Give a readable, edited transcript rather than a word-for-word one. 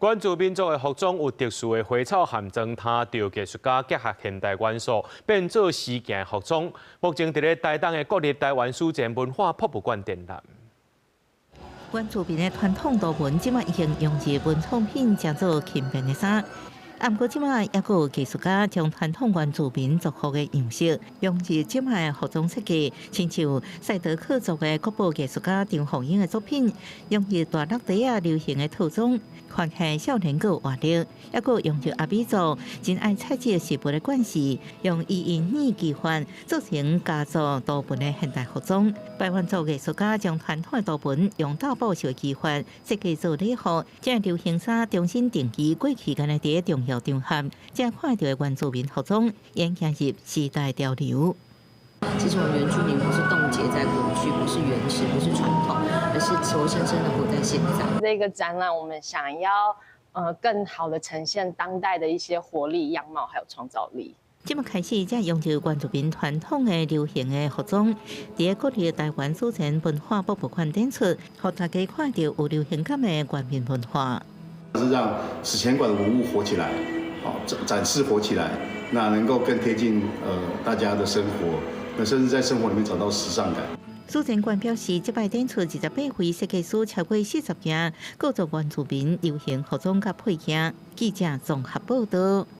关注民族的服装有特殊的花草含装，它着艺术家结合现代元素，变做时件服装。目前伫咧台东的国立台湾书展文化博物馆展览。关注民的传统图文，即卖已经用日文创品制作轻便的衫。不过，即卖也有艺术家将传统原住民族服的样式，用日即卖的服装设计，亲像赛德克族的国宝艺术家张凤英的作品，用日大陆底下流行的套装，看起来少年个活力。也有用日阿美族真爱采集食物的惯势，用伊因耳技法做成家族图文的现代服装。台湾族艺术家将传统的图文用大布绣技法设计做礼服，将流行衫重新定义过去间的第一重要场合，将看到的原住民服装演进入时代潮流。其实我们原住民不是冻结在过去，不是原始，不是传统，而是活生生的活在现在。这个展览，我们想要更好的呈现当代的一些活力、样貌还有创造力。即麦开始，才用着原住民传统的流行的服装，伫国立台湾书展文化博物馆展出，让大家看到有流行感的原民文化。是让史前馆的文物活起来，好展示活起来，那能够更贴近大家的生活，那甚至在生活里面找到时尚感。书展馆表示，即摆展出28位设计师超过40件各族原住民流行服装甲配件，记者综合报道。